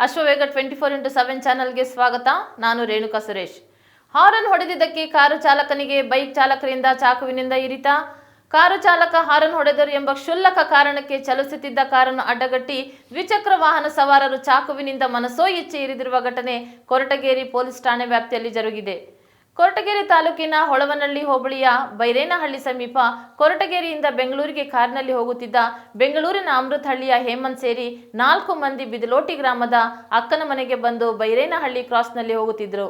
Ashwavega 24x7 ಚಾನೆಲ್ಗೆ ಸ್ವಾಗತ. ನಾನು ರೇಣುಕಾ ಸುರೇಶ್. ಹಾರನ್ ಹೊಡೆದಿದ್ದಕ್ಕೆ ಕಾರು ಚಾಲಕನಿಗೆ ಬೈಕ್ ಚಾಲಕರಿಂದ ಚಾಕುವಿನಿಂದ ಇರಿತ. ಕಾರು ಚಾಲಕ ಹಾರನ್ ಹೊಡೆದರು ಎಂಬ ಕ್ಷುಲ್ಲಕ ಕಾರಣಕ್ಕೆ ಚಲಿಸುತ್ತಿದ್ದ ಕಾರನ್ನು ಅಡ್ಡಗಟ್ಟಿ ದ್ವಿಚಕ್ರ ವಾಹನ ಸವಾರರು ಚಾಕುವಿನಿಂದ ಮನಸೋ ಇಚ್ಛೆ ಇರಿದಿರುವ ಘಟನೆ ಕೊರಟಗೆರೆ ಪೊಲೀಸ್ ಠಾಣೆ ವ್ಯಾಪ್ತಿಯಲ್ಲಿ ಜರುಗಿದೆ. ಕೊರಟಗೆರೆ ತಾಲೂಕಿನ ಹೊಳವನಹಳ್ಳಿ ಹೋಬಳಿಯ ಬೈರೇನಹಳ್ಳಿ ಸಮೀಪ ಕೊರಟಗೆರೆಯಿಂದ ಬೆಂಗಳೂರಿಗೆ ಕಾರಿನಲ್ಲಿ ಹೋಗುತ್ತಿದ್ದ ಬೆಂಗಳೂರಿನ ಅಮೃತಹಳ್ಳಿಯ ಹೇಮಂತ್ ಸೇರಿ 4 ಮಂದಿ ಬಿದಲೋಟಿ ಗ್ರಾಮದ ಅಕ್ಕನ ಮನೆಗೆ ಬಂದು ಬೈರೇನಹಳ್ಳಿ ಕ್ರಾಸ್ನಲ್ಲಿ ಹೋಗುತ್ತಿದ್ದರು.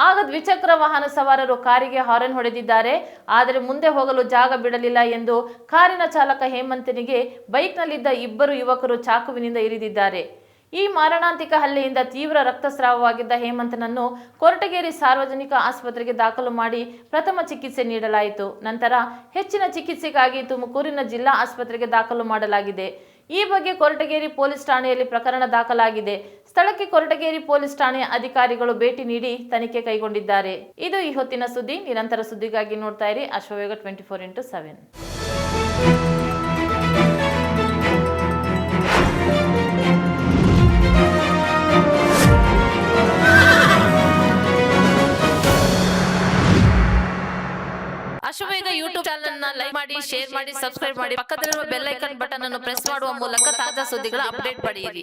ಆಗ ದ್ವಿಚಕ್ರ ವಾಹನ ಸವಾರರು ಕಾರಿಗೆ ಹಾರನ್ ಹೊಡೆದಿದ್ದಾರೆ. ಆದರೆ ಮುಂದೆ ಹೋಗಲು ಜಾಗ ಬಿಡಲಿಲ್ಲ ಎಂದು ಕಾರಿನ ಚಾಲಕ ಹೇಮಂತನಿಗೆ ಬೈಕ್ನಲ್ಲಿದ್ದ 2 ಯುವಕರು ಚಾಕುವಿನಿಂದ ಇರಿದಿದ್ದಾರೆ. ಈ ಮಾರಣಾಂತಿಕ ಹಲ್ಲೆಯಿಂದ ತೀವ್ರ ರಕ್ತಸ್ರಾವವಾಗಿದ್ದ ಹೇಮಂತನನ್ನು ಕೊರಟಗೆರೆ ಸಾರ್ವಜನಿಕ ಆಸ್ಪತ್ರೆಗೆ ದಾಖಲು ಮಾಡಿ ಪ್ರಥಮ ಚಿಕಿತ್ಸೆ ನೀಡಲಾಯಿತು. ನಂತರ ಹೆಚ್ಚಿನ ಚಿಕಿತ್ಸೆಗಾಗಿ ತುಮಕೂರಿನ ಜಿಲ್ಲಾ ಆಸ್ಪತ್ರೆಗೆ ದಾಖಲು ಮಾಡಲಾಗಿದೆ. ಈ ಬಗ್ಗೆ ಕೊರಟಗೆರೆ ಪೊಲೀಸ್ ಠಾಣೆಯಲ್ಲಿ ಪ್ರಕರಣ ದಾಖಲಾಗಿದೆ. ಸ್ಥಳಕ್ಕೆ ಕೊರಟಗೆರೆ ಪೊಲೀಸ್ ಠಾಣೆಯ ಅಧಿಕಾರಿಗಳು ಭೇಟಿ ನೀಡಿ ತನಿಖೆ ಕೈಗೊಂಡಿದ್ದಾರೆ. ಇದು ಈ ಹೊತ್ತಿನ ಸುದ್ದಿ. ನಿರಂತರ ಸುದ್ದಿಗಾಗಿ ನೋಡ್ತಾ ಇರಿ Ashwavega 24x7. Ashwavega YouTube channel ನ ಲೈಕ್ ಮಾಡಿ, ಶೇರ್ ಮಾಡಿ, ಸಬ್ಸ್ಕ್ರೈಬ್ ಮಾಡಿ, ಪಕ್ಕದಲ್ಲಿರುವ ಬೆಲ್ ಐಕಾನ್ ಬಟನ್ ಅನ್ನು ಪ್ರೆಸ್ ಮಾಡುವ ಮೂಲಕ ತಾಜಾ ಸುದ್ದಿಗಳ ಅಪ್ಡೇಟ್ ಪಡೆಯಿರಿ.